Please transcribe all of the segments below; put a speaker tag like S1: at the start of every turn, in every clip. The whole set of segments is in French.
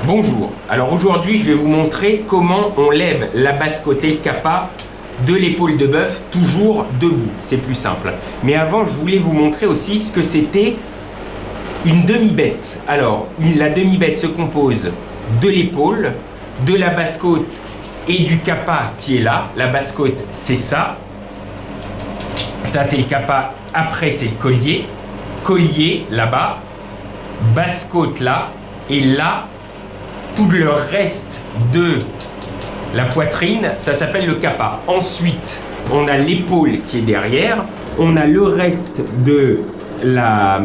S1: Bonjour, alors aujourd'hui je vais vous montrer comment on lève la basse côte et le capa de l'épaule de bœuf toujours debout, c'est plus simple. Mais avant je voulais vous montrer aussi ce que c'était une demi-bête. Alors la demi-bête se compose de l'épaule, de la basse côte et du capa qui est là. La basse côte c'est ça, ça c'est le capa, après c'est le collier, collier là-bas, basse côte là et là. Tout le reste de la poitrine, ça s'appelle le capa. Ensuite, on a l'épaule qui est derrière. On a le reste de la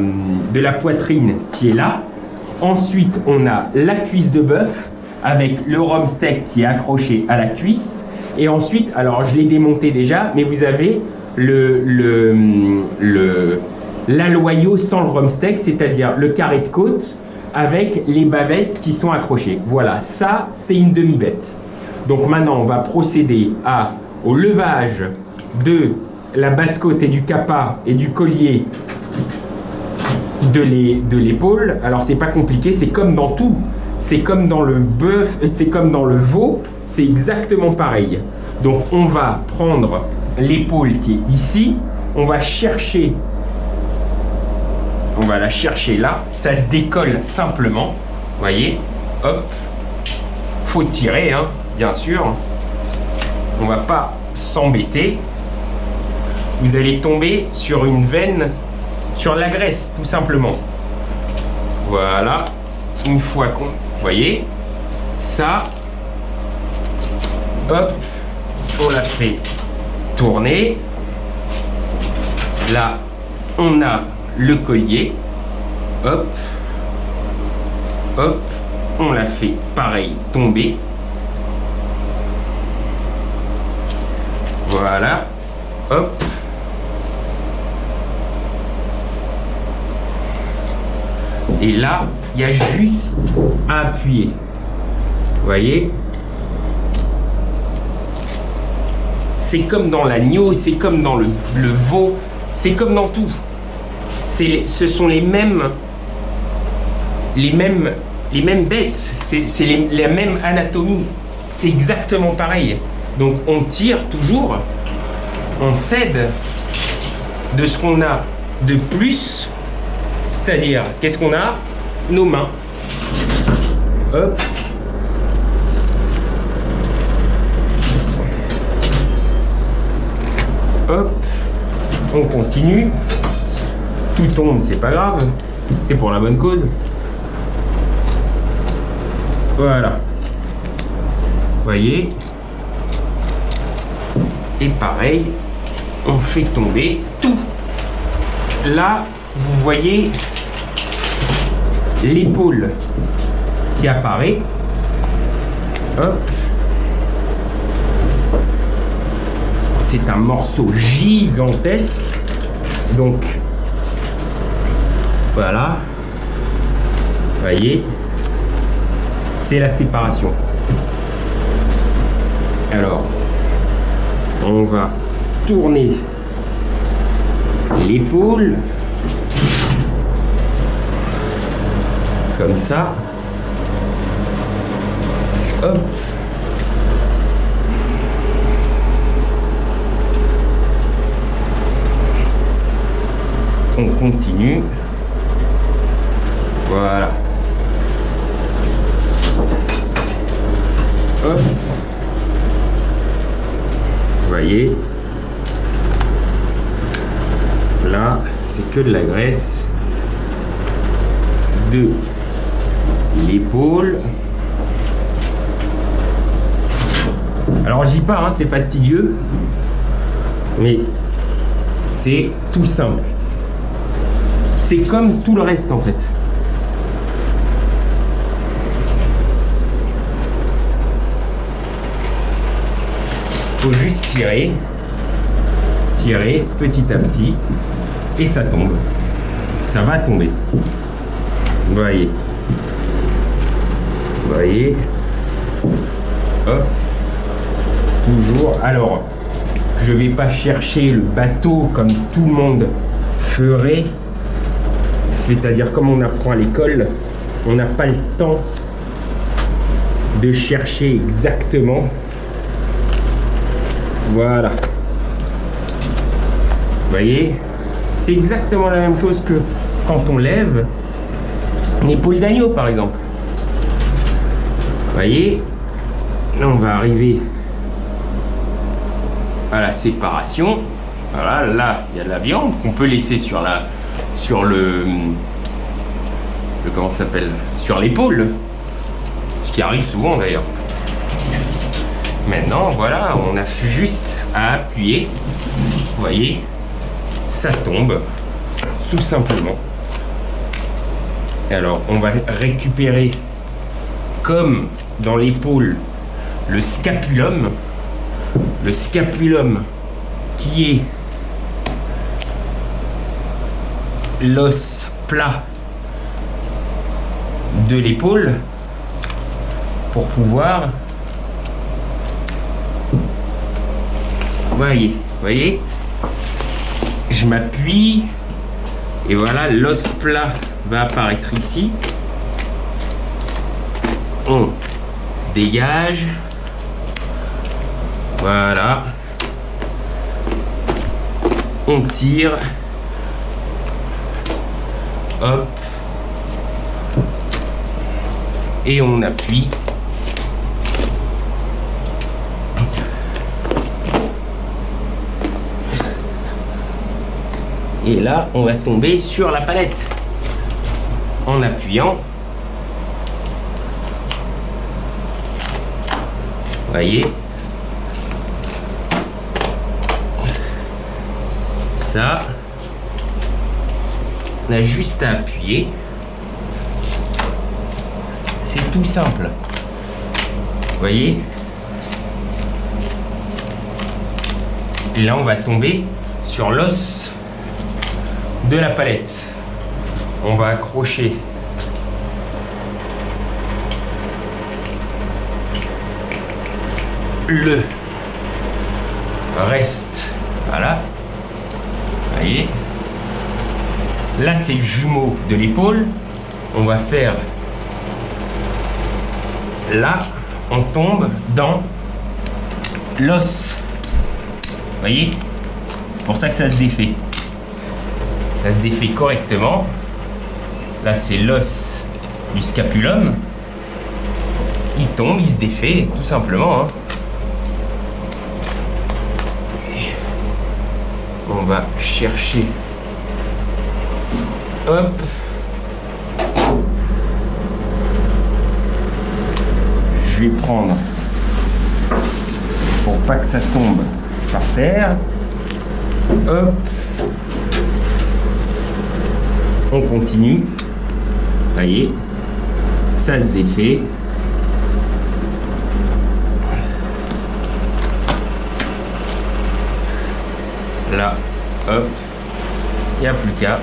S1: poitrine qui est là. Ensuite, on a la cuisse de bœuf avec le rumsteak qui est accroché à la cuisse. Et ensuite, alors je l'ai démonté déjà, mais vous avez l'aloyau sans le rumsteak, c'est-à-dire le carré de côte avec les bavettes qui sont accrochées. Voilà, ça c'est une demi-bête. Donc maintenant on va procéder au levage de la basse côte et du capa et du collier de l'épaule. Alors c'est pas compliqué, c'est comme dans tout. C'est comme dans le bœuf, c'est comme dans le veau, c'est exactement pareil. Donc on va prendre l'épaule qui est ici, on va chercher. On va la chercher là, ça se décolle simplement, voyez, hop, faut tirer, hein, bien sûr, on va pas s'embêter, vous allez tomber sur une veine, sur la graisse, tout simplement, voilà, une fois qu'on, voyez, ça, hop, on la fait tourner, là, on a le collier, hop, hop, on la fait pareil tomber, voilà, hop, et là il y a juste à appuyer, vous voyez, c'est comme dans l'agneau, c'est comme dans le veau, c'est comme dans tout. Ce sont les mêmes bêtes, c'est la même anatomie, c'est exactement pareil. Donc on tire toujours, on cède de ce qu'on a de plus, c'est-à-dire qu'est-ce qu'on a? Nos mains. Hop. Hop. On continue. Tout tombe, c'est pas grave, c'est pour la bonne cause. Voilà. Voyez. Et pareil, on fait tomber tout. Là, vous voyez l'épaule qui apparaît. Hop. C'est un morceau gigantesque. Donc, voilà, voyez, c'est la séparation. Alors, on va tourner l'épaule, comme ça, hop, on continue. Voilà. Hop. Vous voyez. Là, c'est que de la graisse de l'épaule. Alors, je dis pas, hein, c'est fastidieux, mais c'est tout simple. C'est comme tout le reste en fait. Faut juste tirer petit à petit et ça tombe, ça va tomber, vous voyez, hop, toujours. Alors je vais pas chercher le bateau comme tout le monde ferait, c'est-à-dire comme on apprend à l'école, on n'a pas le temps de chercher exactement. Voilà. Vous voyez, c'est exactement la même chose que quand on lève une épaule d'agneau par exemple. Vous voyez, là on va arriver à la séparation. Voilà, là il y a de la viande qu'on peut laisser sur le comment ça s'appelle, sur l'épaule, ce qui arrive souvent d'ailleurs. Maintenant voilà, on a juste à appuyer, vous voyez, ça tombe tout simplement. Alors on va récupérer, comme dans l'épaule, le scapulum qui est l'os plat de l'épaule, pour pouvoir, voyez, je m'appuie et voilà, l'os plat va apparaître ici. On dégage, voilà, on tire, hop, et on appuie. Et là, on va tomber sur la palette en appuyant. Voyez, ça, on a juste à appuyer. C'est tout simple. Voyez, et là, on va tomber sur l'os de la palette. On va accrocher le reste, voilà, voyez, là c'est le jumeau de l'épaule. On va faire, là on tombe dans l'os, voyez, c'est pour ça que ça se défait. Ça se défait correctement. Là c'est l'os du scapulum, il tombe, il se défait tout simplement, hein. On va chercher, hop, je vais prendre pour pas que ça tombe par terre, hop, on continue, voyez, ça se défait. Là, hop, il n'y a plus qu'à.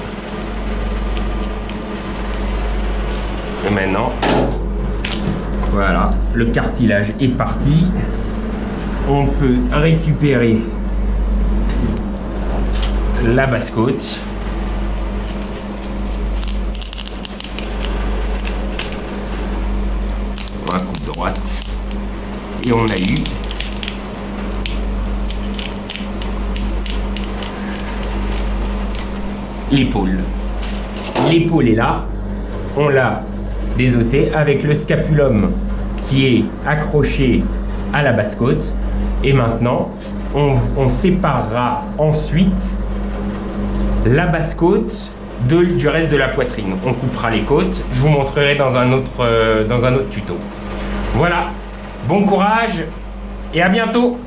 S1: Et maintenant, voilà, le cartilage est parti. On peut récupérer la basse-côte. On va coupe droite. Et on a eu l'épaule. L'épaule est là, on l'a désossée avec le scapulum qui est accroché à la basse-côte. Et maintenant, on séparera ensuite la basse-côte du reste de la poitrine. On coupera les côtes, je vous montrerai dans un autre tuto. Voilà, bon courage et à bientôt.